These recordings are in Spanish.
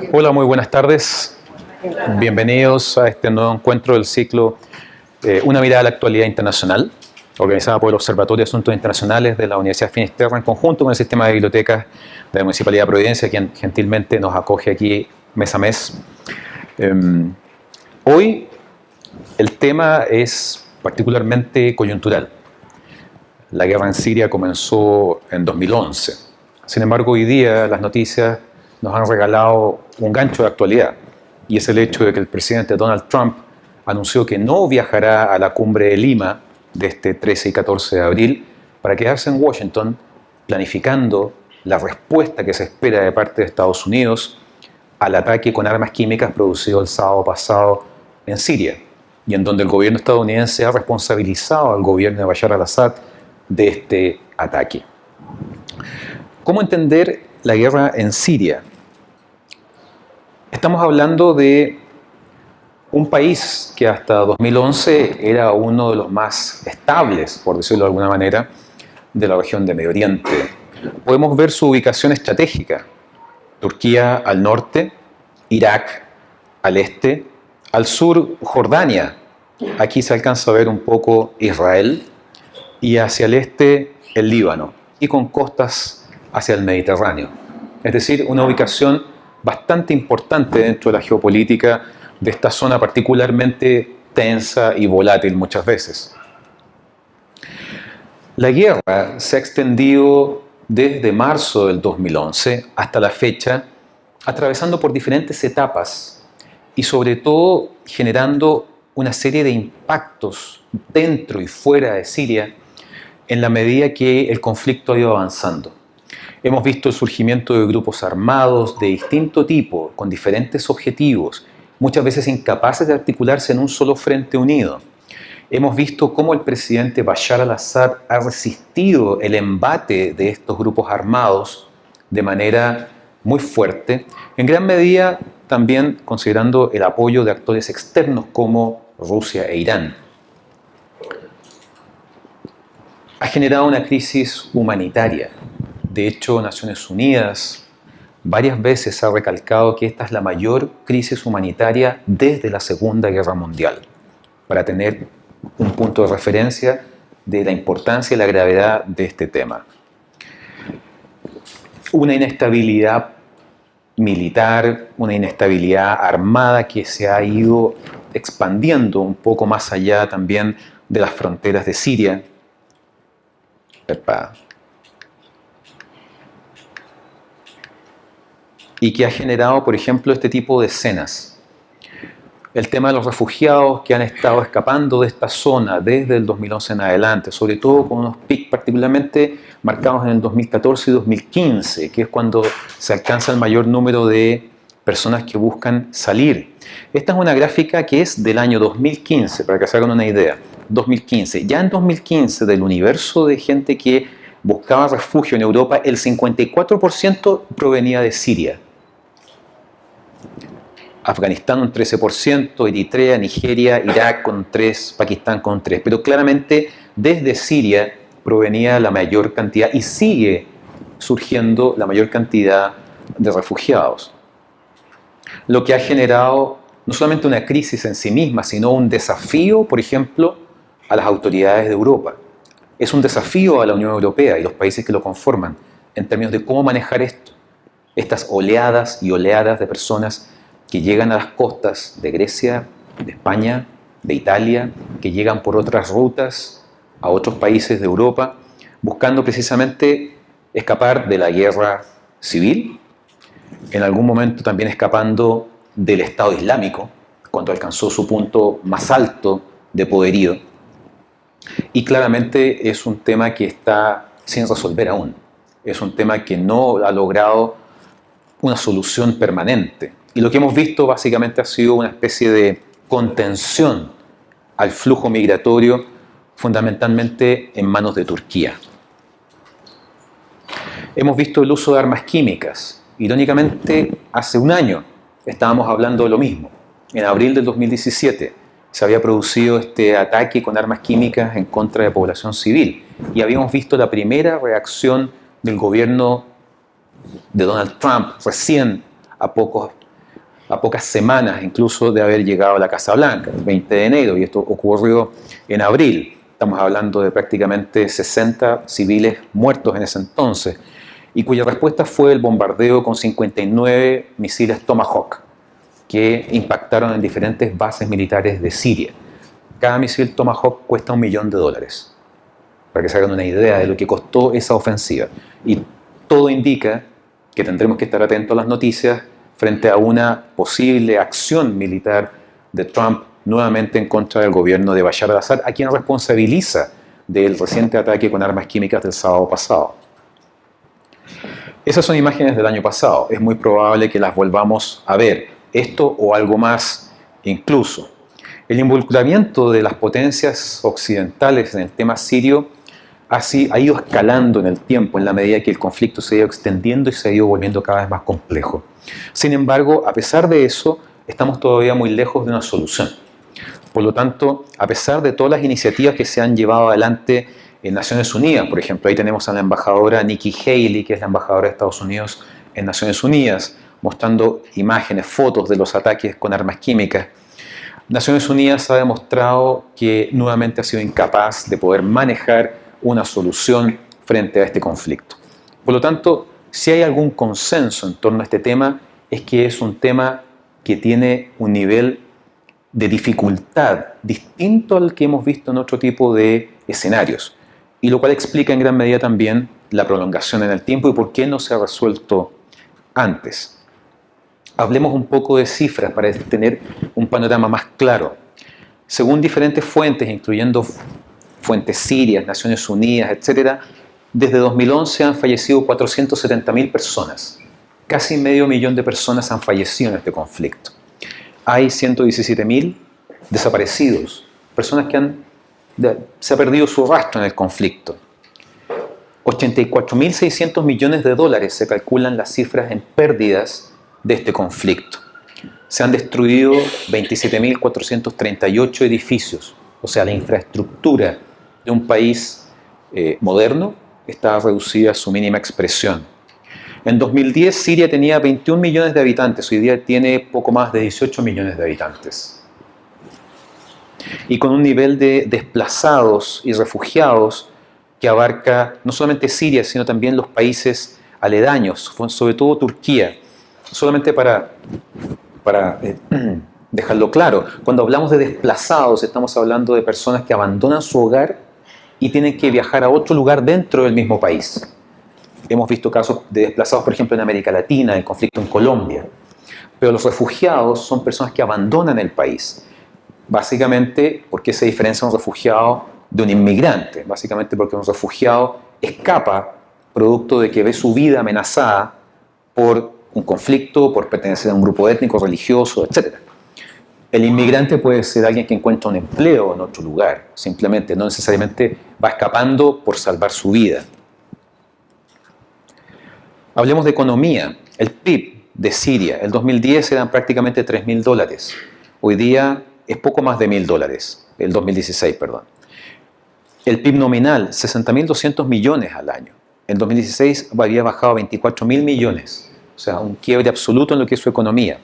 Hola, muy buenas tardes. Bienvenidos a este nuevo encuentro del ciclo Una mirada a la actualidad internacional, organizada por el Observatorio de Asuntos Internacionales de la Universidad de Finisterre en conjunto con el Sistema de Bibliotecas de la Municipalidad de Providencia, quien gentilmente nos acoge aquí mes a mes. Hoy el tema es particularmente coyuntural. La guerra en Siria comenzó en 2011. Sin embargo, hoy día las noticias nos han regalado un gancho de actualidad, y es el hecho de que el presidente Donald Trump anunció que no viajará a la cumbre de Lima de este 13 y 14 de abril para quedarse en Washington planificando la respuesta que se espera de parte de Estados Unidos al ataque con armas químicas producido el sábado pasado en Siria, y en donde el gobierno estadounidense ha responsabilizado al gobierno de Bashar al-Assad de este ataque. ¿Cómo entender la guerra en Siria? Estamos hablando de un país que hasta 2011 era uno de los más estables, por decirlo de alguna manera, de la región de Medio Oriente. Podemos ver su ubicación estratégica: Turquía al norte, Irak al este, al sur Jordania, aquí se alcanza a ver un poco Israel, y hacia el este el Líbano, y con costas hacia el Mediterráneo. Es decir, una ubicación bastante importante dentro de la geopolítica de esta zona particularmente tensa y volátil muchas veces. La guerra se ha extendido desde marzo del 2011 hasta la fecha, atravesando por diferentes etapas y sobre todo generando una serie de impactos dentro y fuera de Siria en la medida que el conflicto ha ido avanzando. Hemos visto el surgimiento de grupos armados de distinto tipo, con diferentes objetivos, muchas veces incapaces de articularse en un solo frente unido. Hemos visto cómo el presidente Bashar al-Assad ha resistido el embate de estos grupos armados de manera muy fuerte, en gran medida también considerando el apoyo de actores externos como Rusia e Irán. Ha generado una crisis humanitaria. De hecho, Naciones Unidas varias veces ha recalcado que esta es la mayor crisis humanitaria desde la Segunda Guerra Mundial, para tener un punto de referencia de la importancia y la gravedad de este tema. Una inestabilidad militar, una inestabilidad armada que se ha ido expandiendo un poco más allá también de las fronteras de Siria. Y que ha generado, por ejemplo, este tipo de escenas. El tema de los refugiados que han estado escapando de esta zona desde el 2011 en adelante, sobre todo con unos picos particularmente marcados en el 2014 y 2015, que es cuando se alcanza el mayor número de personas que buscan salir. Esta es una gráfica que es del año 2015, para que se hagan una idea. 2015. Ya en 2015, del universo de gente que buscaba refugio en Europa, el 54% provenía de Siria. Afganistán un 13%, Eritrea, Nigeria, Irak con 3%, Pakistán con 3%. Pero claramente desde Siria provenía la mayor cantidad y sigue surgiendo la mayor cantidad de refugiados. Lo que ha generado no solamente una crisis en sí misma, sino un desafío, por ejemplo, a las autoridades de Europa. Es un desafío a la Unión Europea y los países que lo conforman en términos de cómo manejar esto. Estas oleadas y oleadas de personas que llegan a las costas de Grecia, de España, de Italia, que llegan por otras rutas a otros países de Europa, buscando precisamente escapar de la guerra civil, en algún momento también escapando del Estado Islámico, cuando alcanzó su punto más alto de poderío. Y claramente es un tema que está sin resolver aún. Es un tema que no ha logrado una solución permanente. Y lo que hemos visto básicamente ha sido una especie de contención al flujo migratorio, fundamentalmente en manos de Turquía. Hemos visto el uso de armas químicas. Irónicamente, hace un año estábamos hablando de lo mismo. En abril del 2017 se había producido este ataque con armas químicas en contra de población civil. Y habíamos visto la primera reacción del gobierno de Donald Trump recién a pocos a pocas semanas incluso de haber llegado a la Casa Blanca, el 20 de enero, y esto ocurrió en abril. Estamos hablando de prácticamente 60 civiles muertos en ese entonces, y cuya respuesta fue el bombardeo con 59 misiles Tomahawk, que impactaron en diferentes bases militares de Siria. Cada misil Tomahawk cuesta $1 millón, para que se hagan una idea de lo que costó esa ofensiva. Y todo indica que tendremos que estar atentos a las noticias frente a una posible acción militar de Trump nuevamente en contra del gobierno de Bashar al-Assad, a quien responsabiliza del reciente ataque con armas químicas del sábado pasado. Esas son imágenes del año pasado. Es muy probable que las volvamos a ver. Esto o algo más incluso. El involucramiento de las potencias occidentales en el tema sirio ha ido escalando en el tiempo en la medida que el conflicto se ha ido extendiendo y se ha ido volviendo cada vez más complejo. Sin embargo, a pesar de eso, estamos todavía muy lejos de una solución. Por lo tanto, a pesar de todas las iniciativas que se han llevado adelante en Naciones Unidas, por ejemplo, ahí tenemos a la embajadora Nikki Haley, que es la embajadora de Estados Unidos en Naciones Unidas, mostrando imágenes, fotos de los ataques con armas químicas. Naciones Unidas ha demostrado que nuevamente ha sido incapaz de poder manejar una solución frente a este conflicto. Por lo tanto, si hay algún consenso en torno a este tema, es que es un tema que tiene un nivel de dificultad distinto al que hemos visto en otro tipo de escenarios, y lo cual explica en gran medida también la prolongación en el tiempo y por qué no se ha resuelto antes. Hablemos un poco de cifras para tener un panorama más claro. Según diferentes fuentes, incluyendo fuentes sirias, Naciones Unidas, etc., desde 2011 han fallecido 470.000 personas. Casi medio millón de personas han fallecido en este conflicto. Hay 117.000 desaparecidos, personas que se ha perdido su rastro en el conflicto. 84.600 millones de dólares se calculan las cifras en pérdidas de este conflicto. Se han destruido 27.438 edificios, o sea, la infraestructura de un país moderno está reducida a su mínima expresión. En 2010 Siria tenía 21 millones de habitantes, hoy día tiene poco más de 18 millones de habitantes. Y con un nivel de desplazados y refugiados que abarca no solamente Siria, sino también los países aledaños, sobre todo Turquía. Solamente para dejarlo claro, cuando hablamos de desplazados, estamos hablando de personas que abandonan su hogar y tienen que viajar a otro lugar dentro del mismo país. Hemos visto casos de desplazados, por ejemplo, en América Latina, el conflicto en Colombia. Pero los refugiados son personas que abandonan el país. Básicamente, ¿por qué se diferencia un refugiado de un inmigrante? Básicamente porque un refugiado escapa producto de que ve su vida amenazada por un conflicto, por pertenecer a un grupo étnico, religioso, etc. El inmigrante puede ser alguien que encuentra un empleo en otro lugar, simplemente, no necesariamente va escapando por salvar su vida. Hablemos de economía. El PIB de Siria, el 2010 eran prácticamente $3.000. Hoy día es poco más de $1.000, el 2016, perdón. El PIB nominal, 60.200 millones al año. En 2016 había bajado a 24.000 millones. O sea, un quiebre absoluto en lo que es su economía.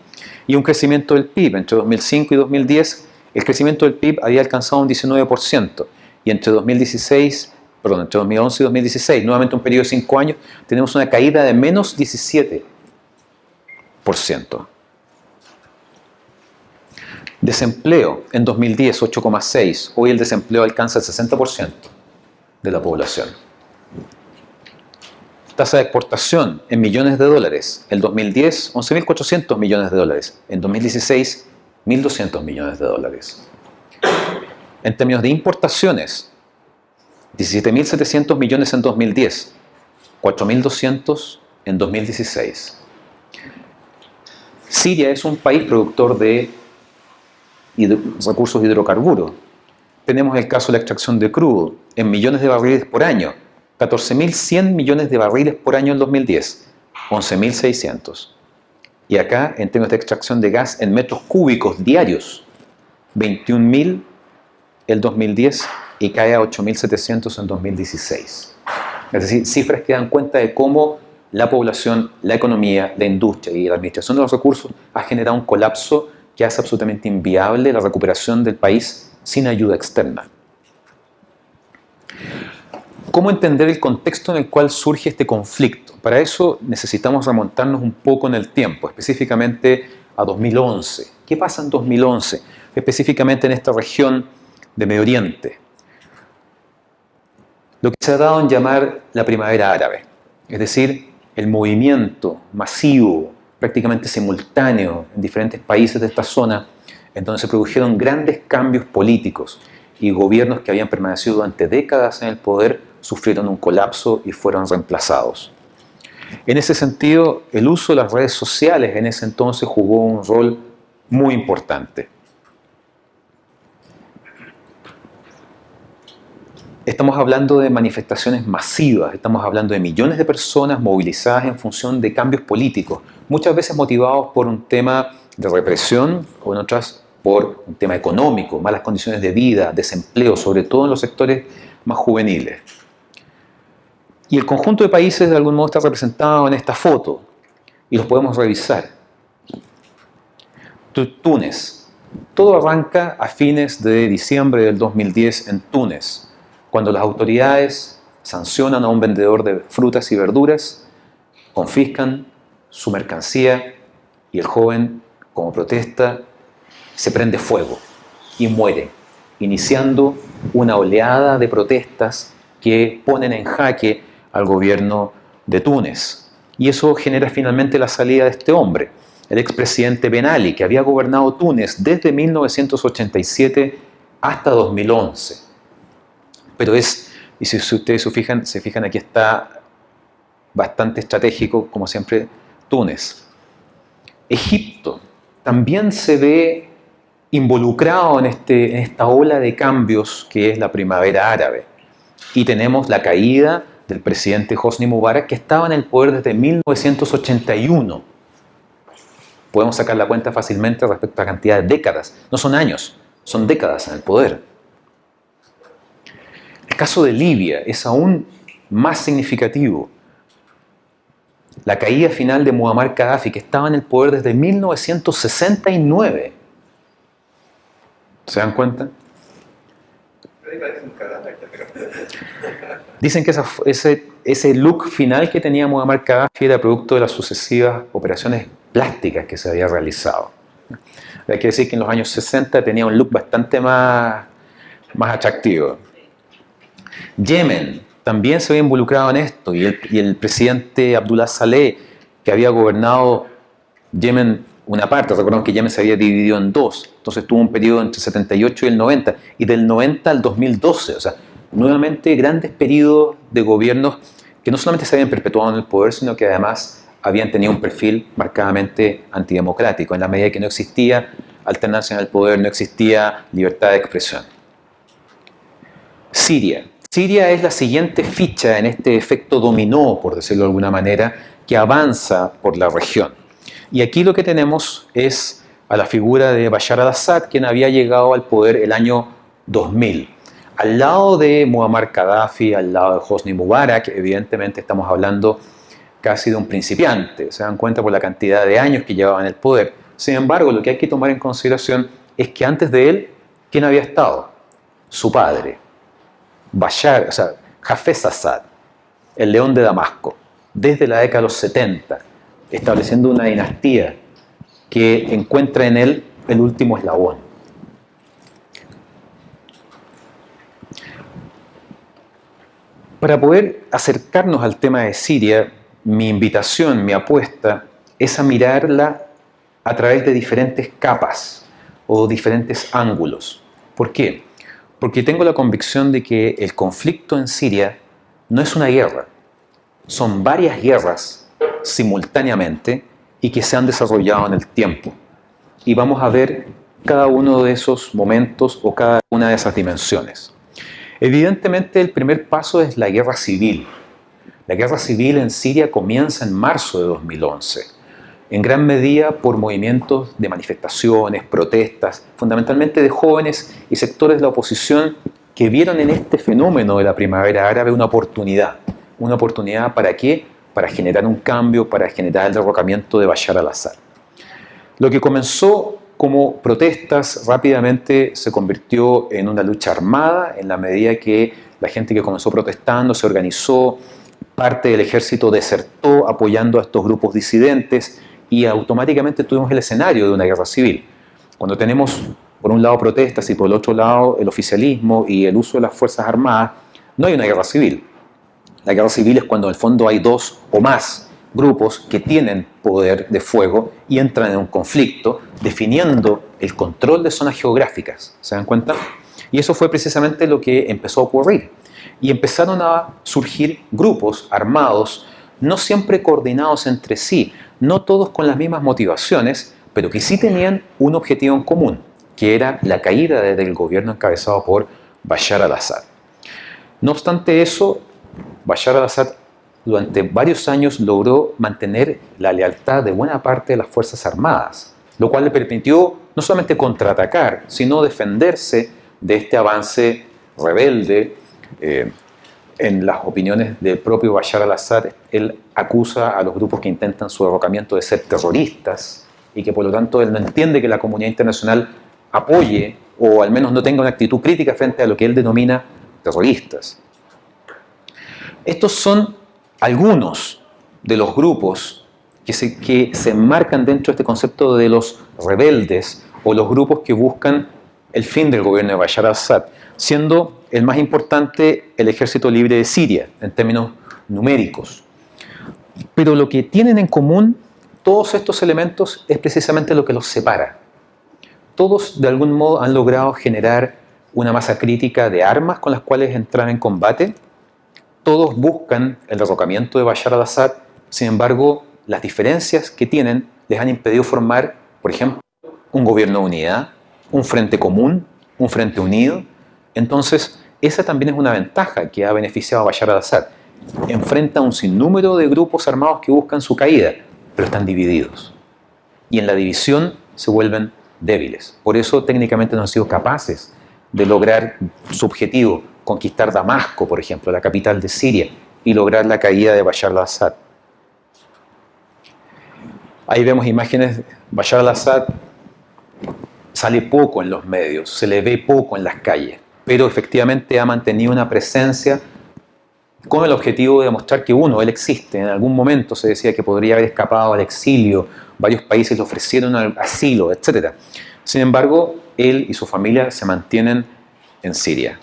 Y un crecimiento del PIB. Entre 2005 y 2010, el crecimiento del PIB había alcanzado un 19%. Y entre 2011 y 2016, nuevamente un periodo de 5 años, tenemos una caída de menos 17%. Desempleo en 2010, 8,6%. Hoy el desempleo alcanza el 60% de la población. Tasa de exportación en millones de dólares. El 2010, 11.400 millones de dólares. En 2016, 1.200 millones de dólares. En términos de importaciones, 17.700 millones en 2010, 4.200 en 2016. Siria es un país productor de recursos hidrocarburos. Tenemos el caso de la extracción de crudo en millones de barriles por año. 14.100 millones de barriles por año en 2010, 11.600. Y acá, en términos de extracción de gas en metros cúbicos diarios, 21.000 el 2010 y cae a 8.700 en 2016. Es decir, cifras que dan cuenta de cómo la población, la economía, la industria y la administración de los recursos ha generado un colapso que hace absolutamente inviable la recuperación del país sin ayuda externa. ¿Cómo entender el contexto en el cual surge este conflicto? Para eso necesitamos remontarnos un poco en el tiempo, específicamente a 2011. ¿Qué pasa en 2011? Específicamente en esta región de Medio Oriente. Lo que se ha dado en llamar la primavera árabe, es decir, el movimiento masivo, prácticamente simultáneo en diferentes países de esta zona, en donde se produjeron grandes cambios políticos y gobiernos que habían permanecido durante décadas en el poder sufrieron un colapso y fueron reemplazados. En ese sentido, el uso de las redes sociales en ese entonces jugó un rol muy importante. Estamos hablando de manifestaciones masivas, estamos hablando de millones de personas movilizadas en función de cambios políticos, muchas veces motivados por un tema de represión o en otras por un tema económico, malas condiciones de vida, desempleo, sobre todo en los sectores más juveniles. Y el conjunto de países de algún modo está representado en esta foto y los podemos revisar. Túnez. Todo arranca a fines de diciembre del 2010 en Túnez, cuando las autoridades sancionan a un vendedor de frutas y verduras, confiscan su mercancía y el joven, como protesta, se prende fuego y muere, iniciando una oleada de protestas que ponen en jaque al gobierno de Túnez. Y eso genera finalmente la salida de este hombre, el expresidente Ben Ali, que había gobernado Túnez desde 1987 hasta 2011. Pero y si ustedes se fijan, aquí está bastante estratégico, como siempre, Túnez. Egipto también se ve involucrado en esta ola de cambios que es la primavera árabe. Y tenemos la caída del presidente Hosni Mubarak, que estaba en el poder desde 1981. Podemos sacar la cuenta fácilmente respecto a la cantidad de décadas. No son años, son décadas en el poder. El caso de Libia es aún más significativo. La caída final de Muammar Gaddafi, que estaba en el poder desde 1969. ¿Se dan cuenta? Dicen que ese look final que tenía Muammar Gaddafi era producto de las sucesivas operaciones plásticas que se había realizado. Hay que decir que en los años 60 tenía un look bastante más atractivo. Yemen también se había involucrado en esto y el presidente Abdullah Saleh, que había gobernado Yemen una parte, recordemos que Yemen se había dividido en dos, entonces tuvo un periodo entre el 78 y el 90, y del 90 al 2012, o sea, nuevamente grandes periodos de gobiernos que no solamente se habían perpetuado en el poder, sino que además habían tenido un perfil marcadamente antidemocrático, en la medida que no existía alternancia en el poder, no existía libertad de expresión. Siria es la siguiente ficha en este efecto dominó, por decirlo de alguna manera, que avanza por la región. Y aquí lo que tenemos es a la figura de Bashar al-Assad, quien había llegado al poder el año 2000. Al lado de Muammar Gaddafi, al lado de Hosni Mubarak, evidentemente estamos hablando casi de un principiante, se dan cuenta por la cantidad de años que llevaba en el poder. Sin embargo, lo que hay que tomar en consideración es que antes de él, ¿quién había estado? Su padre, Hafez Assad, el león de Damasco, desde la década de los 70, estableciendo una dinastía que encuentra en él el último eslabón. Para poder acercarnos al tema de Siria, mi invitación, mi apuesta, es a mirarla a través de diferentes capas o diferentes ángulos. ¿Por qué? Porque tengo la convicción de que el conflicto en Siria no es una guerra, son varias guerras simultáneamente y que se han desarrollado en el tiempo. Y vamos a ver cada uno de esos momentos o cada una de esas dimensiones. Evidentemente, el primer paso es la guerra civil. La guerra civil en Siria comienza en marzo de 2011, en gran medida por movimientos de manifestaciones, protestas, fundamentalmente de jóvenes y sectores de la oposición que vieron en este fenómeno de la primavera árabe una oportunidad. ¿Una oportunidad para qué? para generar un cambio, para generar el derrocamiento de Bashar al-Assad. Lo que comenzó como protestas rápidamente se convirtió en una lucha armada en la medida que la gente que comenzó protestando se organizó, parte del ejército desertó apoyando a estos grupos disidentes y automáticamente tuvimos el escenario de una guerra civil. Cuando tenemos por un lado protestas y por el otro lado el oficialismo y el uso de las fuerzas armadas, no hay una guerra civil. La guerra civil es cuando en el fondo hay dos o más grupos que tienen poder de fuego y entran en un conflicto definiendo el control de zonas geográficas. ¿Se dan cuenta? Y eso fue precisamente lo que empezó a ocurrir. Y empezaron a surgir grupos armados, no siempre coordinados entre sí, no todos con las mismas motivaciones, pero que sí tenían un objetivo en común, que era la caída del gobierno encabezado por Bashar al-Assad. No obstante eso, Bashar al-Assad durante varios años logró mantener la lealtad de buena parte de las Fuerzas Armadas, lo cual le permitió no solamente contraatacar, sino defenderse de este avance rebelde. En las opiniones del propio Bashar al-Assad, él acusa a los grupos que intentan su derrocamiento de ser terroristas y que por lo tanto él no entiende que la comunidad internacional apoye o al menos no tenga una actitud crítica frente a lo que él denomina terroristas. Estos son algunos de los grupos que se enmarcan dentro de este concepto de los rebeldes o los grupos que buscan el fin del gobierno de Bashar al-Assad, siendo el más importante el Ejército Libre de Siria, en términos numéricos. Pero lo que tienen en común todos estos elementos es precisamente lo que los separa. Todos, de algún modo, han logrado generar una masa crítica de armas con las cuales entrar en combate. Todos buscan el derrocamiento de Bashar al-Assad. Sin embargo, las diferencias que tienen les han impedido formar, por ejemplo, un gobierno de unidad, un frente común, un frente unido. Entonces, esa también es una ventaja que ha beneficiado a Bashar al-Assad. Enfrenta un sinnúmero de grupos armados que buscan su caída, pero están divididos. Y en la división se vuelven débiles. Por eso técnicamente no han sido capaces de lograr su objetivo, conquistar Damasco, por ejemplo, la capital de Siria, y lograr la caída de Bashar al-Assad. Ahí vemos imágenes. Bashar al-Assad sale poco en los medios, se le ve poco en las calles, pero efectivamente ha mantenido una presencia con el objetivo de demostrar que él existe. En algún momento se decía que podría haber escapado al exilio, varios países le ofrecieron asilo, etc. Sin embargo, él y su familia se mantienen en Siria.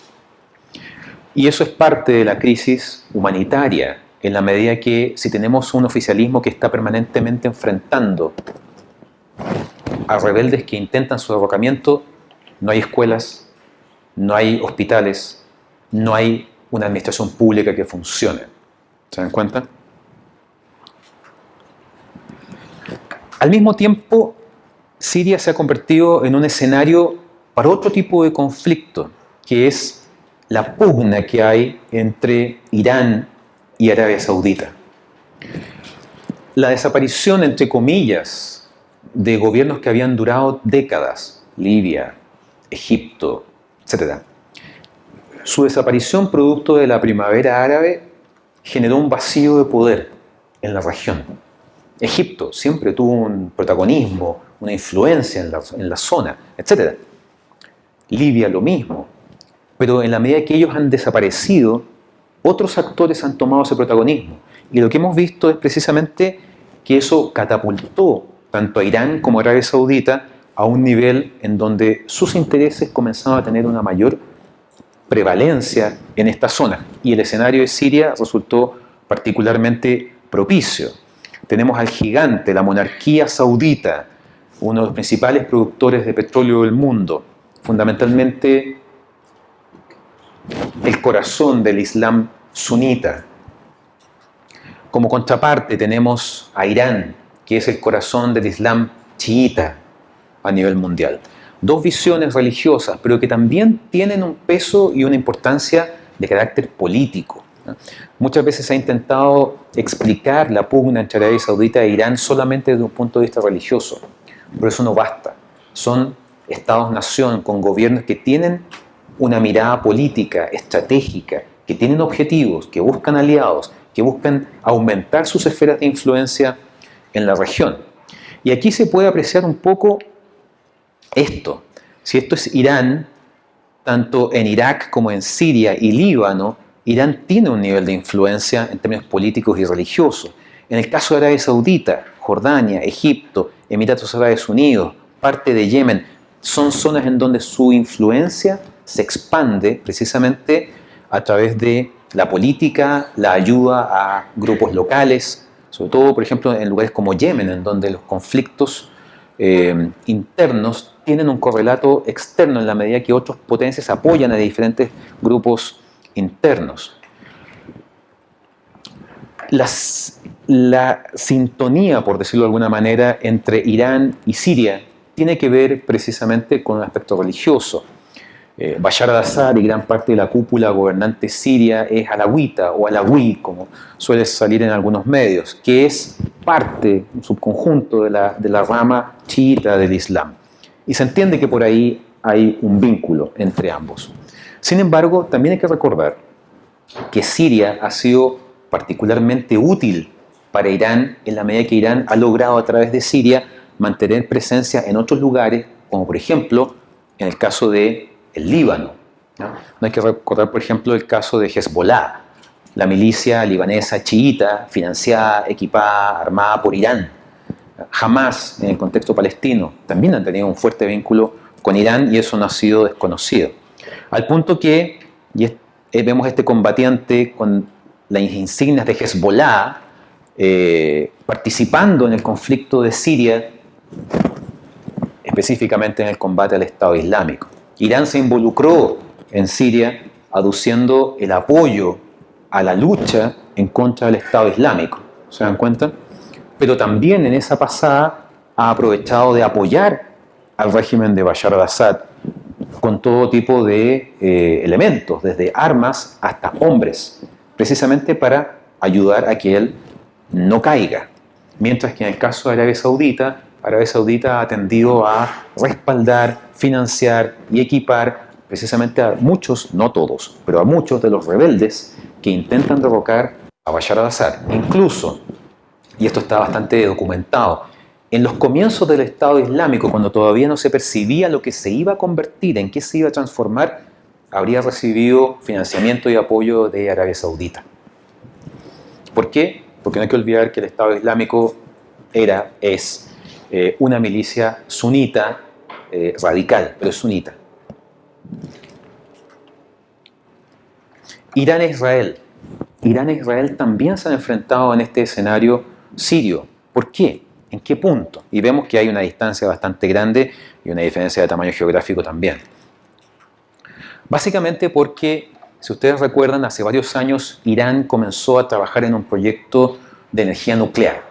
Y eso es parte de la crisis humanitaria, en la medida que si tenemos un oficialismo que está permanentemente enfrentando a rebeldes que intentan su derrocamiento, no hay escuelas, no hay hospitales, no hay una administración pública que funcione. ¿Se dan cuenta? Al mismo tiempo, Siria se ha convertido en un escenario para otro tipo de conflicto, que es la pugna que hay entre Irán y Arabia Saudita. La desaparición, entre comillas, de gobiernos que habían durado décadas, Libia, Egipto, etc. Su desaparición producto de la primavera árabe generó un vacío de poder en la región. Egipto siempre tuvo un protagonismo, una influencia en la zona, etc. Libia lo mismo. Pero en la medida que ellos han desaparecido, otros actores han tomado ese protagonismo. Y lo que hemos visto es precisamente que eso catapultó tanto a Irán como a Arabia Saudita a un nivel en donde sus intereses comenzaban a tener una mayor prevalencia en esta zona. Y el escenario de Siria resultó particularmente propicio. Tenemos al gigante, la monarquía saudita, uno de los principales productores de petróleo del mundo, fundamentalmente el corazón del Islam sunita. Como contraparte tenemos a Irán, que es el corazón del Islam chiita a nivel mundial. Dos visiones religiosas, pero que también tienen un peso y una importancia de carácter político. Muchas veces se ha intentado explicar la pugna entre Arabia Saudita e Irán solamente desde un punto de vista religioso, pero eso no basta. Son estados-nación con gobiernos que tienen una mirada política, estratégica, que tienen objetivos, que buscan aliados que buscan aumentar sus esferas de influencia en la región. Y aquí se puede apreciar un poco esto. Si esto es Irán, tanto en Irak como en Siria y Líbano, Irán tiene un nivel de influencia en términos políticos y religiosos. En el caso de Arabia Saudita, Jordania, Egipto, Emiratos Árabes Unidos, parte de Yemen, son zonas en donde su influencia se expande precisamente a través de la política, la ayuda a grupos locales, sobre todo, por ejemplo, en lugares como Yemen, en donde los conflictos internos tienen un correlato externo en la medida que otras potencias apoyan a diferentes grupos internos. La sintonía, por decirlo de alguna manera, entre Irán y Siria tiene que ver precisamente con un aspecto religioso. Bashar al-Assad y gran parte de la cúpula gobernante siria es alawita o alawí, como suele salir en algunos medios, que es parte, un subconjunto de la rama chiita del Islam. Y se entiende que por ahí hay un vínculo entre ambos. Sin embargo, también hay que recordar que Siria ha sido particularmente útil para Irán en la medida que Irán ha logrado a través de Siria mantener presencia en otros lugares, como por ejemplo en el caso de el Líbano. No hay que recordar, por ejemplo, el caso de Hezbollah, la milicia libanesa chiita, financiada, equipada, armada por Irán. Hamas, en el contexto palestino, también han tenido un fuerte vínculo con Irán y eso no ha sido desconocido. Al punto que vemos este combatiente con las insignias de Hezbollah participando en el conflicto de Siria, específicamente en el combate al Estado Islámico. Irán se involucró en Siria aduciendo el apoyo a la lucha en contra del Estado Islámico. ¿Se dan cuenta? Pero también en esa pasada ha aprovechado de apoyar al régimen de Bashar al-Assad con todo tipo de elementos, desde armas hasta hombres, precisamente para ayudar a que él no caiga. Mientras que en el caso de Arabia Saudita ha tendido a respaldar, financiar y equipar precisamente a muchos, no todos, pero a muchos de los rebeldes que intentan derrocar a Bashar al-Assad. Incluso, y esto está bastante documentado, en los comienzos del Estado Islámico, cuando todavía no se percibía lo que se iba a convertir, en qué se iba a transformar, habría recibido financiamiento y apoyo de Arabia Saudita. ¿Por qué? Porque no hay que olvidar que el Estado Islámico es una milicia sunita radical, pero es sunita. Irán e Israel. Irán e Israel también se han enfrentado en este escenario sirio. ¿Por qué? ¿En qué punto? Y vemos que hay una distancia bastante grande y una diferencia de tamaño geográfico también. Básicamente porque, si ustedes recuerdan, hace varios años Irán comenzó a trabajar en un proyecto de energía nuclear,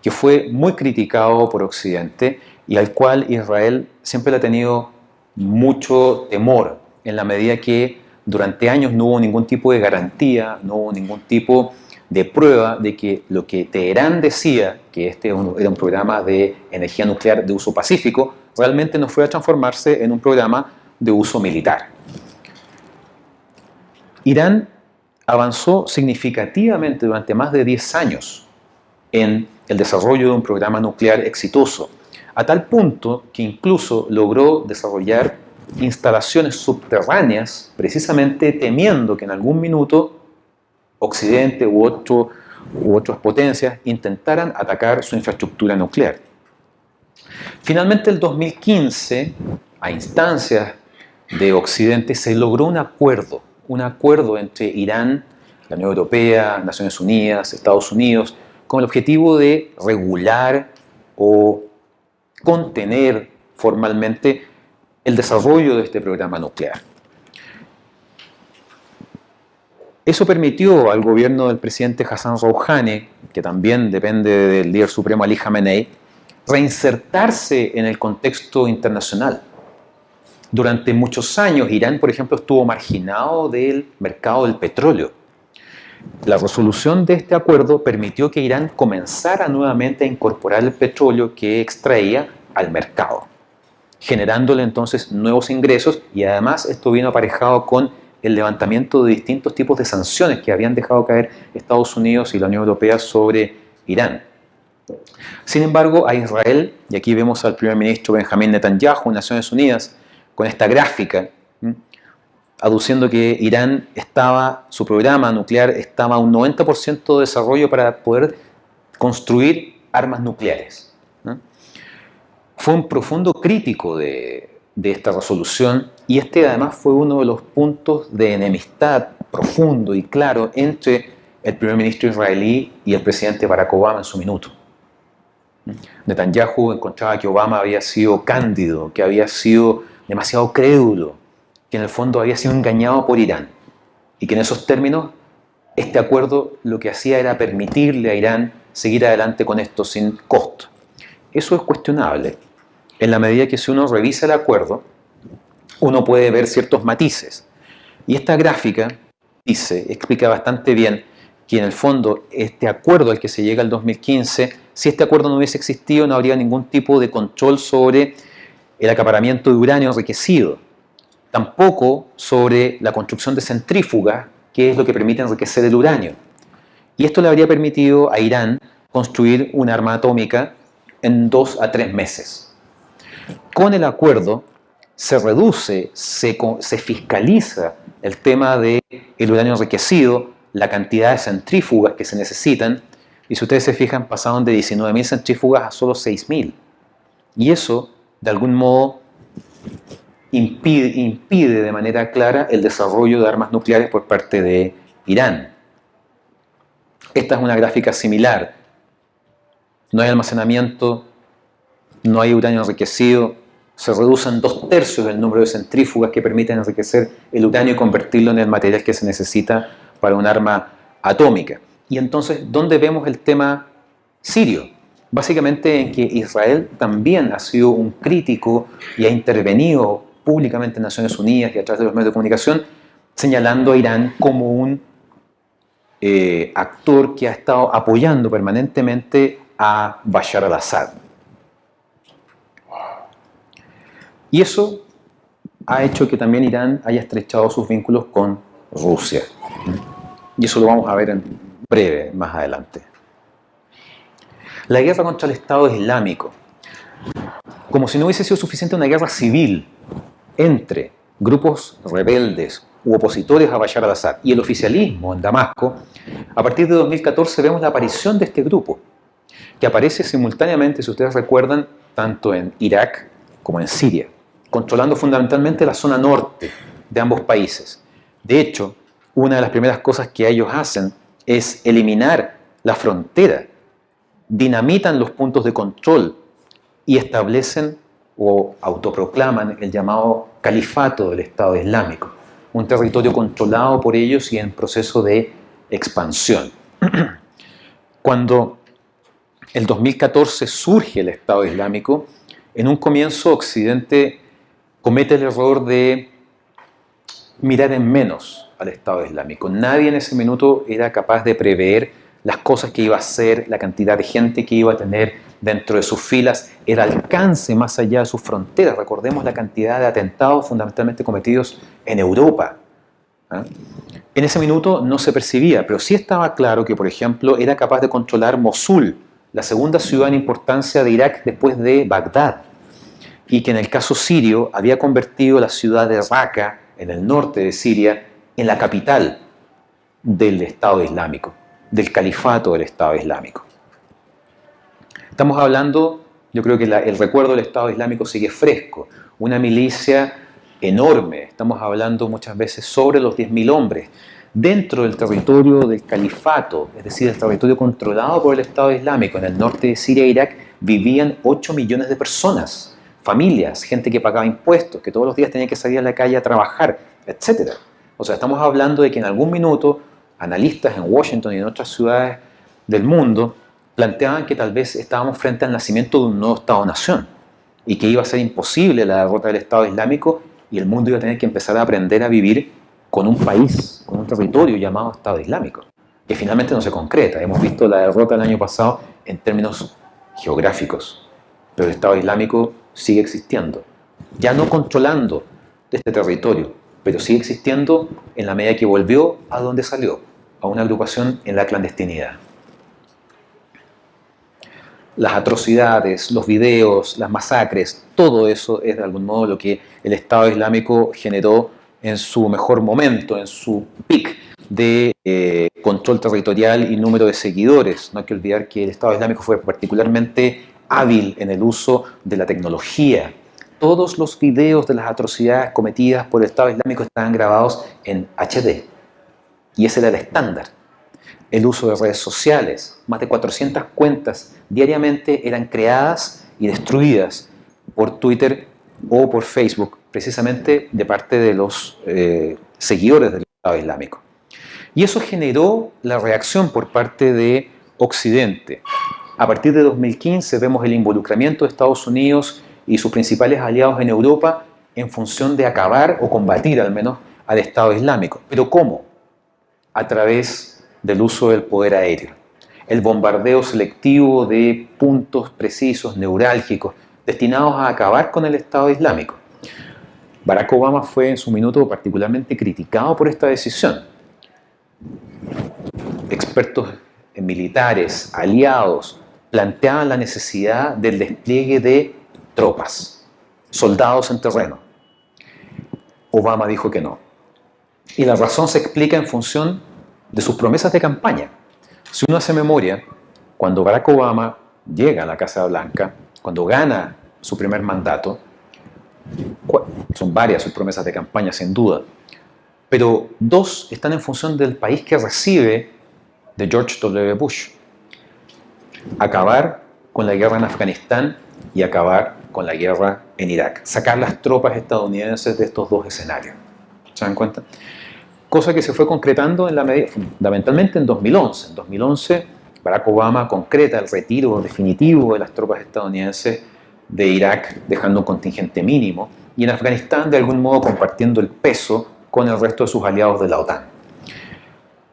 que fue muy criticado por Occidente y al cual Israel siempre le ha tenido mucho temor, en la medida que durante años no hubo ningún tipo de garantía, no hubo ningún tipo de prueba de que lo que Teherán decía, que este era un programa de energía nuclear de uso pacífico, realmente no fuera a transformarse en un programa de uso militar. Irán avanzó significativamente durante más de 10 años en el desarrollo de un programa nuclear exitoso, a tal punto que incluso logró desarrollar instalaciones subterráneas, precisamente temiendo que en algún minuto Occidente u otras potencias intentaran atacar su infraestructura nuclear. Finalmente, en 2015, a instancias de Occidente, se logró un acuerdo entre Irán, la Unión Europea, Naciones Unidas, Estados Unidos, con el objetivo de regular o contener formalmente el desarrollo de este programa nuclear. Eso permitió al gobierno del presidente Hassan Rouhani, que también depende del líder supremo Ali Khamenei, reinsertarse en el contexto internacional. Durante muchos años, Irán, por ejemplo, estuvo marginado del mercado del petróleo. La resolución de este acuerdo permitió que Irán comenzara nuevamente a incorporar el petróleo que extraía al mercado, generándole entonces nuevos ingresos, y además esto vino aparejado con el levantamiento de distintos tipos de sanciones que habían dejado caer Estados Unidos y la Unión Europea sobre Irán. Sin embargo, a Israel, y aquí vemos al primer ministro Benjamín Netanyahu en Naciones Unidas, con esta gráfica, aduciendo que Irán su programa nuclear estaba a un 90% de desarrollo para poder construir armas nucleares. Fue un profundo crítico de esta resolución, y este además fue uno de los puntos de enemistad profundo y claro entre el primer ministro israelí y el presidente Barack Obama en su minuto. Netanyahu encontraba que Obama había sido cándido, que había sido demasiado crédulo, que en el fondo había sido engañado por Irán, y que en esos términos este acuerdo lo que hacía era permitirle a Irán seguir adelante con esto sin costo. Eso es cuestionable, en la medida que si uno revisa el acuerdo, uno puede ver ciertos matices. Y esta gráfica explica bastante bien que en el fondo este acuerdo al que se llega el 2015, si este acuerdo no hubiese existido, no habría ningún tipo de control sobre el acaparamiento de uranio enriquecido, tampoco sobre la construcción de centrífugas, que es lo que permite enriquecer el uranio. Y esto le habría permitido a Irán construir un arma atómica en 2 a 3 meses. Con el acuerdo se reduce, se fiscaliza el tema del uranio enriquecido, la cantidad de centrífugas que se necesitan, y si ustedes se fijan, pasaron de 19.000 centrífugas a solo 6.000. Y eso, de algún modo, impide de manera clara el desarrollo de armas nucleares por parte de Irán. Esta es una gráfica similar. No hay almacenamiento, no hay uranio enriquecido, se reducen 2/3 el número de centrífugas que permiten enriquecer el uranio y convertirlo en el material que se necesita para un arma atómica. Y entonces, ¿dónde vemos el tema sirio? Básicamente en que Israel también ha sido un crítico y ha intervenido públicamente en Naciones Unidas y a través de los medios de comunicación, señalando a Irán como un actor que ha estado apoyando permanentemente a Bashar al-Assad. Y eso ha hecho que también Irán haya estrechado sus vínculos con Rusia. Y eso lo vamos a ver en breve, más adelante. La guerra contra el Estado Islámico. Como si no hubiese sido suficiente una guerra civil entre grupos rebeldes u opositores a Bashar al-Assad y el oficialismo en Damasco, a partir de 2014 vemos la aparición de este grupo, que aparece simultáneamente, si ustedes recuerdan, tanto en Irak como en Siria, controlando fundamentalmente la zona norte de ambos países. De hecho, una de las primeras cosas que ellos hacen es eliminar la frontera, dinamitan los puntos de control y establecen o autoproclaman el llamado califato del Estado Islámico, un territorio controlado por ellos y en proceso de expansión. Cuando el 2014 surge el Estado Islámico, en un comienzo Occidente comete el error de mirar en menos al Estado Islámico. Nadie en ese minuto era capaz de prever las cosas que iba a hacer, la cantidad de gente que iba a tener dentro de sus filas, el alcance más allá de sus fronteras. Recordemos la cantidad de atentados fundamentalmente cometidos en Europa. En ese minuto no se percibía, pero sí estaba claro que, por ejemplo, era capaz de controlar Mosul, la segunda ciudad en importancia de Irak después de Bagdad, y que en el caso sirio había convertido la ciudad de Raqqa, en el norte de Siria, en la capital del Estado Islámico, del califato del Estado Islámico. Estamos hablando, yo creo que el recuerdo del Estado Islámico sigue fresco, una milicia enorme, estamos hablando muchas veces sobre los 10.000 hombres, dentro del territorio del califato, es decir, el territorio controlado por el Estado Islámico. En el norte de Siria e Irak vivían 8 millones de personas, familias, gente que pagaba impuestos, que todos los días tenía que salir a la calle a trabajar, etc. O sea, estamos hablando de que en algún minuto analistas en Washington y en otras ciudades del mundo planteaban que tal vez estábamos frente al nacimiento de un nuevo Estado-nación y que iba a ser imposible la derrota del Estado Islámico y el mundo iba a tener que empezar a aprender a vivir con un país, con un territorio llamado Estado Islámico, que finalmente no se concreta. Hemos visto la derrota el año pasado en términos geográficos, pero el Estado Islámico sigue existiendo, ya no controlando este territorio, pero sigue existiendo en la medida que volvió a donde salió, a una agrupación en la clandestinidad. Las atrocidades, los videos, las masacres, todo eso es de algún modo lo que el Estado Islámico generó en su mejor momento, en su pic de control territorial y número de seguidores. No hay que olvidar que el Estado Islámico fue particularmente hábil en el uso de la tecnología. Todos los videos de las atrocidades cometidas por el Estado Islámico estaban grabados en HD, y ese era el estándar. El uso de redes sociales, más de 400 cuentas diariamente eran creadas y destruidas por Twitter o por Facebook, precisamente de parte de los seguidores del Estado Islámico. Y eso generó la reacción por parte de Occidente. A partir de 2015 vemos el involucramiento de Estados Unidos y sus principales aliados en Europa en función de acabar o combatir al menos al Estado Islámico. ¿Pero cómo? A través del uso del poder aéreo, el bombardeo selectivo de puntos precisos, neurálgicos, destinados a acabar con el Estado Islámico. Barack Obama fue en su minuto particularmente criticado por esta decisión. Expertos en militares, aliados, planteaban la necesidad del despliegue de tropas, soldados en terreno. Obama dijo que no. Y la razón se explica en función de sus promesas de campaña. Si uno hace memoria, cuando Barack Obama llega a la Casa Blanca, cuando gana su primer mandato, son varias sus promesas de campaña sin duda, pero dos están en función del país que recibe de George W. Bush: acabar con la guerra en Afganistán y acabar con la guerra en Irak, sacar las tropas estadounidenses de estos dos escenarios. ¿Se dan cuenta? Cosa que se fue concretando en la medida, fundamentalmente en 2011. En 2011, Barack Obama concreta el retiro definitivo de las tropas estadounidenses de Irak, dejando un contingente mínimo, y en Afganistán, de algún modo, compartiendo el peso con el resto de sus aliados de la OTAN.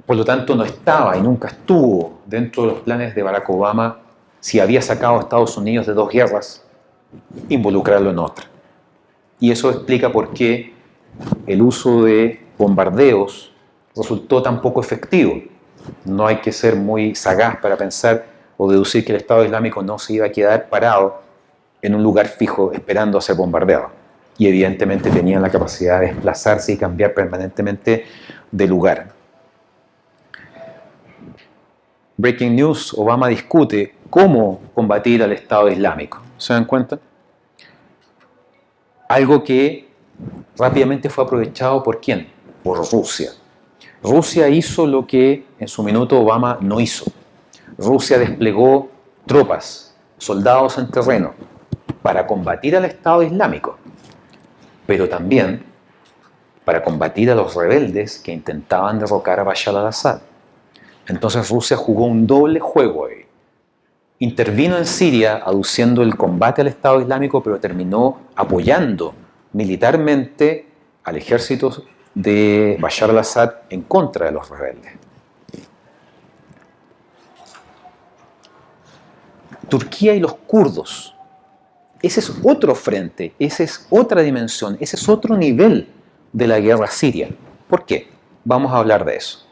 Por lo tanto, no estaba y nunca estuvo dentro de los planes de Barack Obama, si había sacado a Estados Unidos de dos guerras, involucrarlo en otra. Y eso explica por qué el uso de bombardeos resultó tan poco efectivo. No hay que ser muy sagaz para pensar o deducir que el Estado Islámico no se iba a quedar parado en un lugar fijo esperando a ser bombardeado. Y evidentemente tenían la capacidad de desplazarse y cambiar permanentemente de lugar. Breaking news: Obama discute cómo combatir al Estado Islámico. ¿Se dan cuenta? Algo que rápidamente fue aprovechado ¿por quién? Por Rusia. Rusia hizo lo que en su minuto Obama no hizo. Rusia desplegó tropas, soldados en terreno, para combatir al Estado Islámico, pero también para combatir a los rebeldes que intentaban derrocar a Bashar al-Assad. Entonces Rusia jugó un doble juego ahí. Intervino en Siria aduciendo el combate al Estado Islámico, pero terminó apoyando militarmente al ejército de Bashar al-Assad en contra de los rebeldes. Turquía y los kurdos. Ese es otro frente, esa es otra dimensión, ese es otro nivel de la guerra siria. ¿Por qué? Vamos a hablar de eso.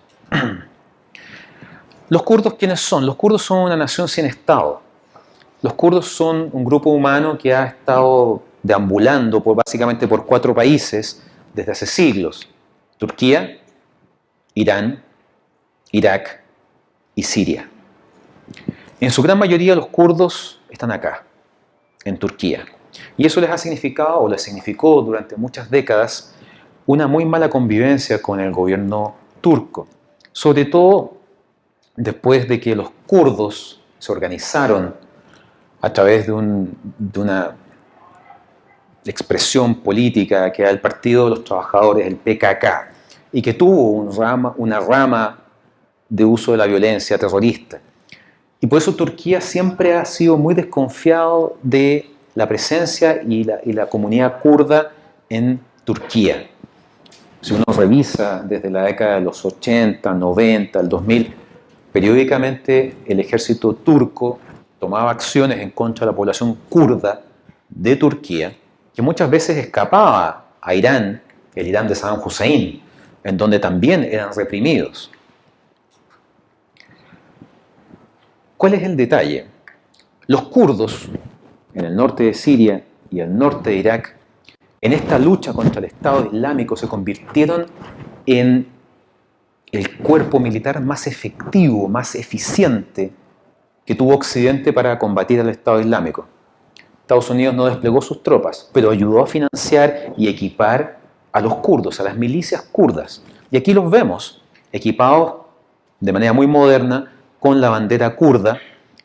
¿Los kurdos quiénes son? Los kurdos son una nación sin Estado. Los kurdos son un grupo humano que ha estado deambulando básicamente por 4 países desde hace siglos: Turquía, Irán, Irak y Siria. En su gran mayoría los kurdos están acá, en Turquía. Y eso les ha significado, o les significó durante muchas décadas, una muy mala convivencia con el gobierno turco. Sobre todo después de que los kurdos se organizaron a través de una expresión política que era el Partido de los Trabajadores, el PKK, y que tuvo una rama de uso de la violencia terrorista. Y por eso Turquía siempre ha sido muy desconfiado de la presencia y la comunidad kurda en Turquía. Si uno revisa desde la década de los 80, 90, el 2000, periódicamente el ejército turco tomaba acciones en contra de la población kurda de Turquía, que muchas veces escapaba a Irán el Irán de Saddam Hussein, en donde también eran reprimidos. ¿Cuál es el detalle? Los kurdos en el norte de Siria y el norte de Irak, en esta lucha contra el Estado Islámico, se convirtieron en el cuerpo militar más efectivo, más eficiente que tuvo Occidente para combatir al Estado Islámico. Estados Unidos no desplegó sus tropas, pero ayudó a financiar y equipar a los kurdos, a las milicias kurdas. Y aquí los vemos, equipados de manera muy moderna con la bandera kurda,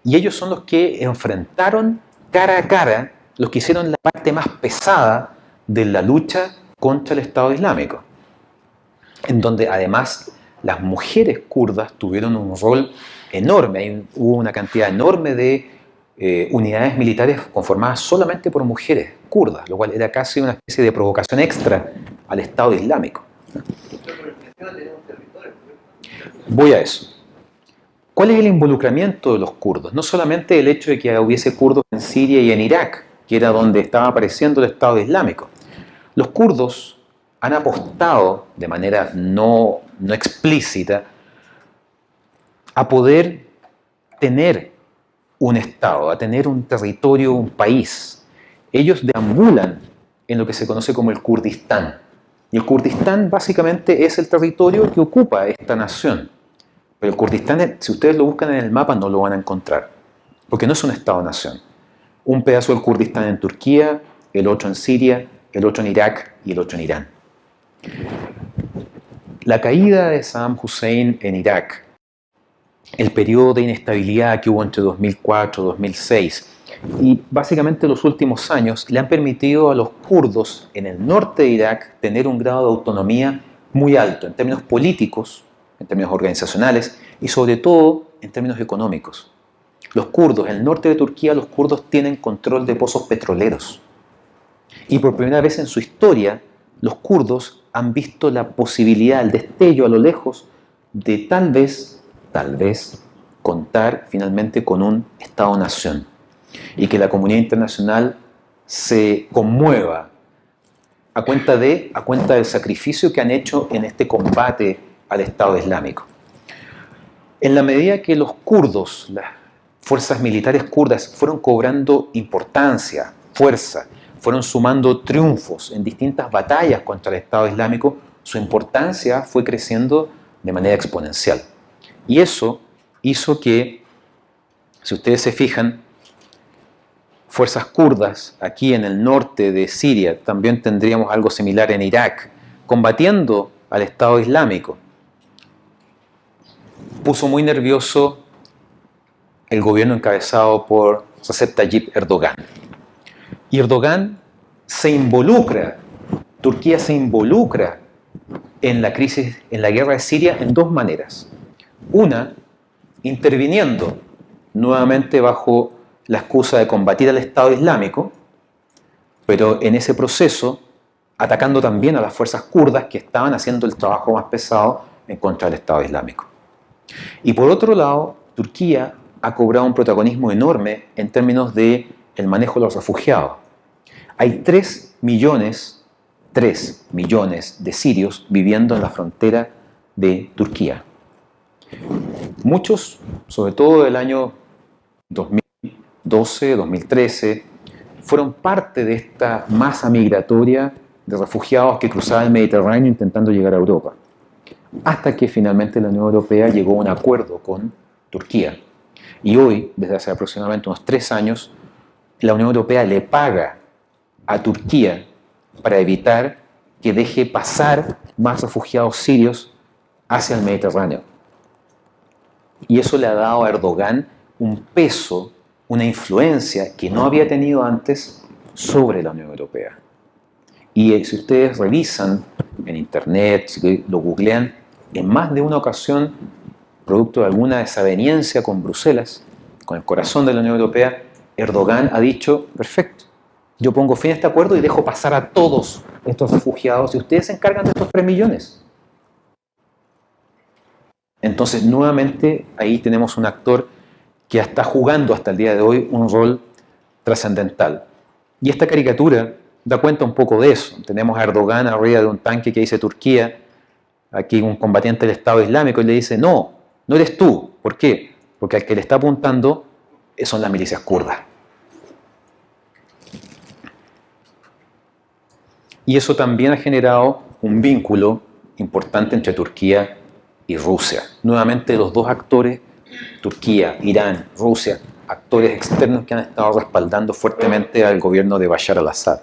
y ellos son los que enfrentaron cara a cara, los que hicieron la parte más pesada de la lucha contra el Estado Islámico, en donde además las mujeres kurdas tuvieron un rol enorme. Hubo una cantidad enorme de unidades militares conformadas solamente por mujeres kurdas, lo cual era casi una especie de provocación extra al Estado Islámico. Voy a eso. ¿Cuál es el involucramiento de los kurdos? No solamente el hecho de que hubiese kurdos en Siria y en Irak, que era donde estaba apareciendo el Estado Islámico. Los kurdos han apostado de manera no explícita a poder tener un Estado, a tener un territorio, un país. Ellos deambulan en lo que se conoce como el Kurdistán. Y el Kurdistán básicamente es el territorio que ocupa esta nación. Pero el Kurdistán, si ustedes lo buscan en el mapa, no lo van a encontrar, porque no es un Estado-nación. Un pedazo del Kurdistán en Turquía, el otro en Siria, el otro en Irak y el otro en Irán. La caída de Saddam Hussein en Irak, el periodo de inestabilidad que hubo entre 2004 y 2006, y básicamente los últimos años, le han permitido a los kurdos en el norte de Irak tener un grado de autonomía muy alto en términos políticos, en términos organizacionales y sobre todo en términos económicos. Los kurdos, en el norte de Turquía, los kurdos tienen control de pozos petroleros. Y por primera vez en su historia, los kurdos han visto la posibilidad, el destello a lo lejos de tal vez, contar finalmente con un Estado-nación. Y que la comunidad internacional se conmueva a cuenta del sacrificio que han hecho en este combate al Estado Islámico. En la medida que los kurdos, las fuerzas militares kurdas, fueron cobrando importancia, fuerza, fueron sumando triunfos en distintas batallas contra el Estado Islámico, su importancia fue creciendo de manera exponencial. Y eso hizo que, si ustedes se fijan, fuerzas kurdas aquí en el norte de Siria, también tendríamos algo similar en Irak, combatiendo al Estado Islámico, puso muy nervioso el gobierno encabezado por Recep Tayyip Erdogan. Y Erdogan se involucra, Turquía se involucra en la crisis, en la guerra de Siria en dos maneras. Una, interviniendo nuevamente bajo la excusa de combatir al Estado Islámico, pero en ese proceso atacando también a las fuerzas kurdas que estaban haciendo el trabajo más pesado en contra del Estado Islámico. Y por otro lado, Turquía ha cobrado un protagonismo enorme en términos de el manejo de los refugiados. Hay 3 millones de sirios viviendo en la frontera de Turquía. Muchos, sobre todo del año 2012, 2013, fueron parte de esta masa migratoria de refugiados que cruzaban el Mediterráneo intentando llegar a Europa. Hasta que finalmente la Unión Europea llegó a un acuerdo con Turquía. Y hoy, desde hace aproximadamente unos 3 años, la Unión Europea le paga a Turquía para evitar que deje pasar más refugiados sirios hacia el Mediterráneo. Y eso le ha dado a Erdogan un peso, una influencia que no había tenido antes sobre la Unión Europea. Y si ustedes revisan en internet, si lo googlean, en más de una ocasión, producto de alguna desaveniencia con Bruselas, con el corazón de la Unión Europea, Erdogan ha dicho, perfecto, yo pongo fin a este acuerdo y dejo pasar a todos estos refugiados y ustedes se encargan de estos 3 millones. Entonces, nuevamente, ahí tenemos un actor que está jugando hasta el día de hoy un rol trascendental. Y esta caricatura da cuenta un poco de eso. Tenemos a Erdogan arriba de un tanque que dice Turquía, aquí un combatiente del Estado Islámico, y le dice, no, no eres tú. ¿Por qué? Porque al que le está apuntando son las milicias kurdas. Y eso también ha generado un vínculo importante entre Turquía y Rusia. Nuevamente los dos actores, Turquía, Irán, Rusia, actores externos que han estado respaldando fuertemente al gobierno de Bashar al-Assad.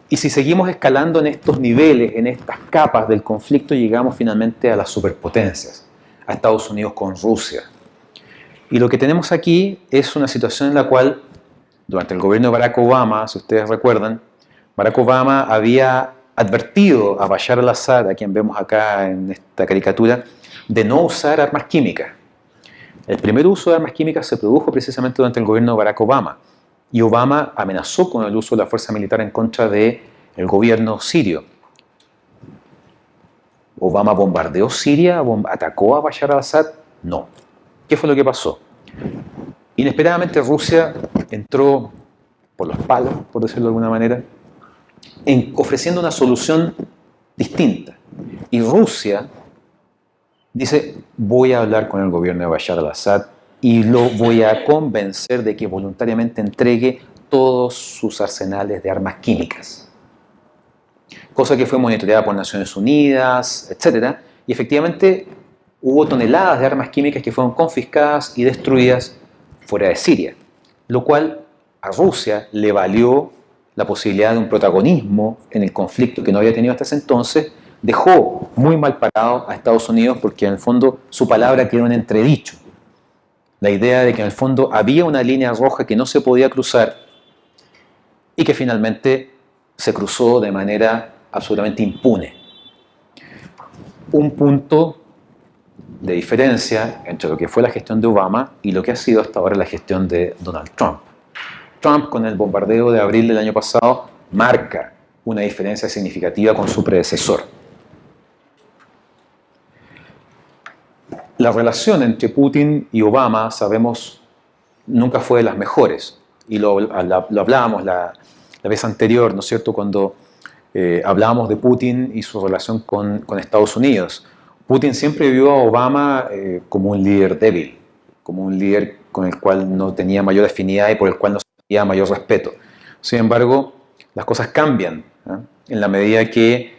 Y si seguimos escalando en estos niveles, en estas capas del conflicto, llegamos finalmente a las superpotencias, a Estados Unidos con Rusia. Y lo que tenemos aquí es una situación en la cual, durante el gobierno de Barack Obama, si ustedes recuerdan, Barack Obama había advertido a Bashar al-Assad, a quien vemos acá en esta caricatura, de no usar armas químicas. El primer uso de armas químicas se produjo precisamente durante el gobierno de Barack Obama. Y Obama amenazó con el uso de la fuerza militar en contra del gobierno sirio. ¿Obama bombardeó Siria? ¿Atacó a Bashar al-Assad? No. ¿Qué fue lo que pasó? Inesperadamente Rusia entró por los palos, por decirlo de alguna manera, ofreciendo una solución distinta. Y Rusia dice, voy a hablar con el gobierno de Bashar al-Assad y lo voy a convencer de que voluntariamente entregue todos sus arsenales de armas químicas. Cosa que fue monitoreada por Naciones Unidas, etc. Y efectivamente hubo toneladas de armas químicas que fueron confiscadas y destruidas fuera de Siria, lo cual a Rusia le valió la posibilidad de un protagonismo en el conflicto que no había tenido hasta ese entonces, dejó muy mal parado a Estados Unidos porque en el fondo su palabra quedó en entredicho. La idea de que en el fondo había una línea roja que no se podía cruzar y que finalmente se cruzó de manera absolutamente impune. Un punto de diferencia entre lo que fue la gestión de Obama y lo que ha sido hasta ahora la gestión de Donald Trump. Trump, con el bombardeo de abril del año pasado, marca una diferencia significativa con su predecesor. La relación entre Putin y Obama, sabemos, nunca fue de las mejores. Y lo hablábamos la vez anterior, ¿no es cierto?, cuando hablábamos de Putin y su relación con Estados Unidos. Putin siempre vio a Obama como un líder débil, como un líder con el cual no tenía mayor afinidad y por el cual no sentía mayor respeto. Sin embargo, las cosas cambian, ¿eh? En la medida que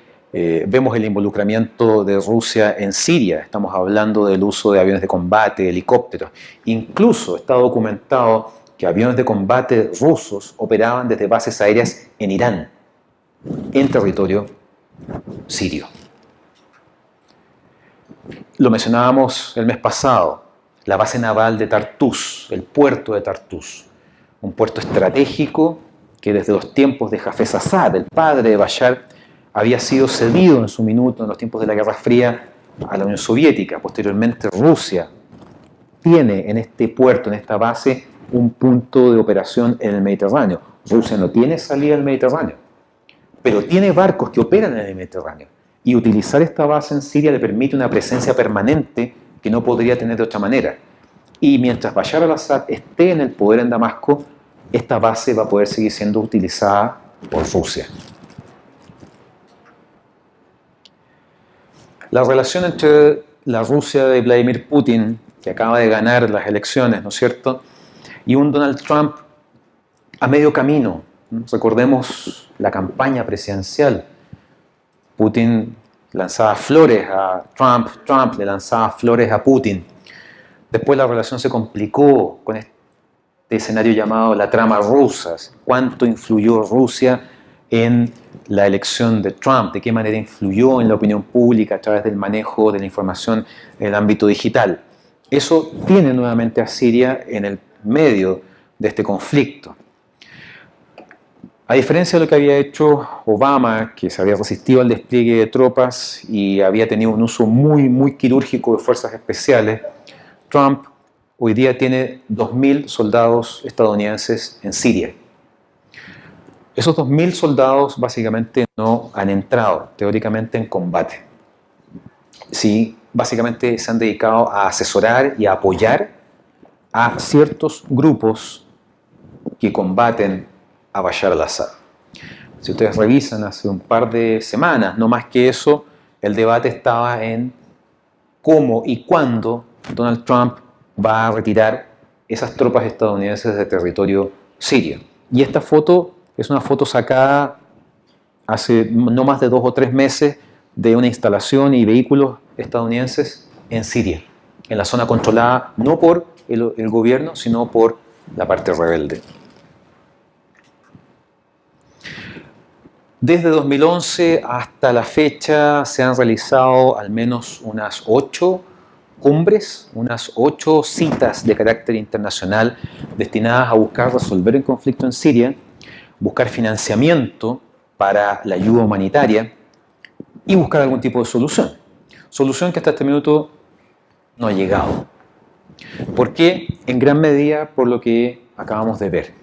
vemos el involucramiento de Rusia en Siria. Estamos hablando del uso de aviones de combate, helicópteros. Incluso está documentado que aviones de combate rusos operaban desde bases aéreas en Irán, en territorio sirio. Lo mencionábamos el mes pasado, la base naval de Tartus, el puerto de Tartus, un puerto estratégico que desde los tiempos de Hafez Assad, el padre de Bashar, había sido cedido en su minuto en los tiempos de la Guerra Fría a la Unión Soviética. Posteriormente Rusia tiene en este puerto, en esta base, un punto de operación en el Mediterráneo. Rusia no tiene salida al Mediterráneo, pero tiene barcos que operan en el Mediterráneo. Y utilizar esta base en Siria le permite una presencia permanente que no podría tener de otra manera. Y mientras Bashar al-Assad esté en el poder en Damasco, esta base va a poder seguir siendo utilizada por Rusia. La relación entre la Rusia de Vladimir Putin, que acaba de ganar las elecciones, ¿no es cierto?, y un Donald Trump a medio camino. Recordemos la campaña presidencial. Putin lanzaba flores a Trump, Trump le lanzaba flores a Putin. Después la relación se complicó con este escenario llamado la trama rusa. ¿Cuánto influyó Rusia en la elección de Trump? ¿De qué manera influyó en la opinión pública a través del manejo de la información en el ámbito digital? Eso tiene nuevamente a Siria en el medio de este conflicto. A diferencia de lo que había hecho Obama, que se había resistido al despliegue de tropas y había tenido un uso muy quirúrgico de fuerzas especiales, Trump hoy día tiene 2.000 soldados estadounidenses en Siria. Esos 2.000 soldados básicamente no han entrado teóricamente en combate. Sí, básicamente se han dedicado a asesorar y a apoyar a ciertos grupos que combaten a Bashar al-Assad. Si ustedes revisan hace un par de semanas, no más que eso, el debate estaba en cómo y cuándo Donald Trump va a retirar esas tropas estadounidenses de territorio sirio. Y esta foto es una foto sacada hace no más de 2 o 3 meses de una instalación y vehículos estadounidenses en Siria, en la zona controlada no por el gobierno, sino por la parte rebelde. Desde 2011 hasta la fecha se han realizado al menos unas 8 cumbres, unas 8 citas de carácter internacional destinadas a buscar resolver el conflicto en Siria, buscar financiamiento para la ayuda humanitaria y buscar algún tipo de solución. Solución que hasta este minuto no ha llegado. ¿Por qué? En gran medida por lo que acabamos de ver.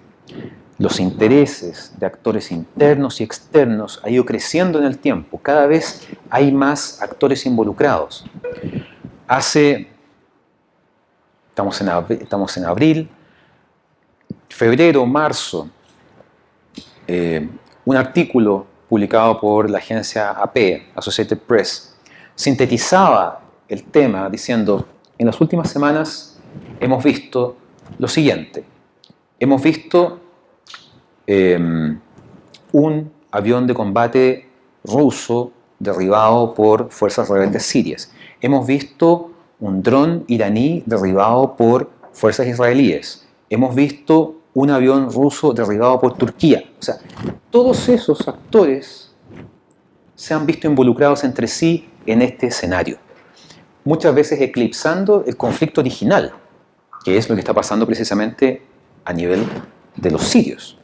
Los intereses de actores internos y externos han ido creciendo en el tiempo. Cada vez hay más actores involucrados. Estamos en abril, febrero, marzo, un artículo publicado por la agencia AP, Associated Press, sintetizaba el tema diciendo: en las últimas semanas hemos visto lo siguiente. Hemos visto un avión de combate ruso derribado por fuerzas rebeldes sirias. Hemos visto un dron iraní derribado por fuerzas israelíes. Hemos visto un avión ruso derribado por Turquía. O sea, todos esos actores se han visto involucrados entre sí en este escenario, muchas veces eclipsando el conflicto original, que es lo que está pasando precisamente a nivel de los sirios.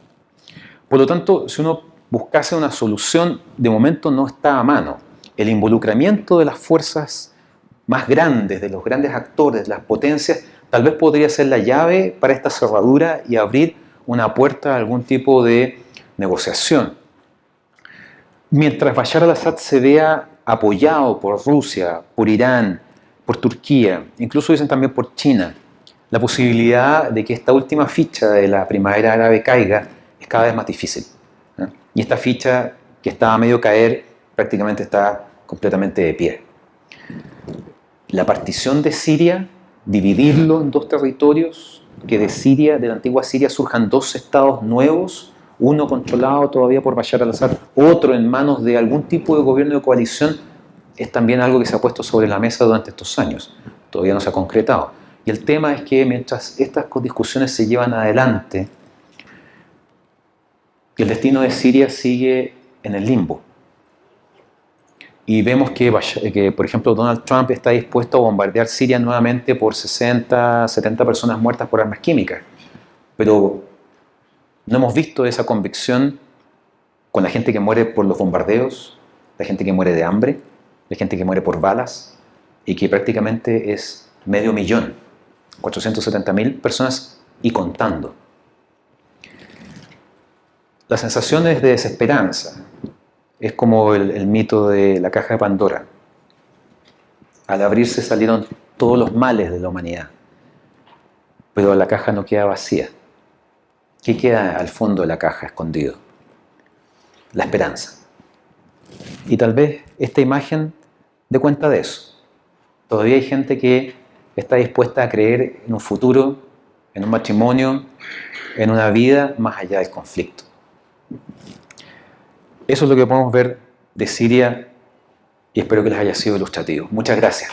Por lo tanto, si uno buscase una solución, de momento no está a mano. El involucramiento de las fuerzas más grandes, de los grandes actores, de las potencias, tal vez podría ser la llave para esta cerradura y abrir una puerta a algún tipo de negociación. Mientras Bashar al-Assad se vea apoyado por Rusia, por Irán, por Turquía, incluso dicen también por China, la posibilidad de que esta última ficha de la primavera árabe caiga es cada vez más difícil. Y esta ficha que estaba a medio caer prácticamente está completamente de pie. La partición de Siria, dividirlo en 2 territorios, que de Siria, de la antigua Siria, surjan 2 estados nuevos, uno controlado todavía por Bashar al-Assad, otro en manos de algún tipo de gobierno de coalición, es también algo que se ha puesto sobre la mesa durante estos años. Todavía no se ha concretado. Y el tema es que mientras estas discusiones se llevan adelante, el destino de Siria sigue en el limbo. Y vemos que, por ejemplo, Donald Trump está dispuesto a bombardear Siria nuevamente por 60, 70 personas muertas por armas químicas. Pero no hemos visto esa convicción con la gente que muere por los bombardeos, la gente que muere de hambre, la gente que muere por balas, y que prácticamente es 500.000, 470.000 personas y contando. La sensación es de desesperanza. Es como el mito de la caja de Pandora. Al abrirse salieron todos los males de la humanidad, pero la caja no queda vacía. ¿Qué queda al fondo de la caja escondido? La esperanza. Y tal vez esta imagen dé cuenta de eso. Todavía hay gente que está dispuesta a creer en un futuro, en un matrimonio, en una vida más allá del conflicto. Eso es lo que podemos ver de Siria y espero que les haya sido ilustrativo. Muchas gracias.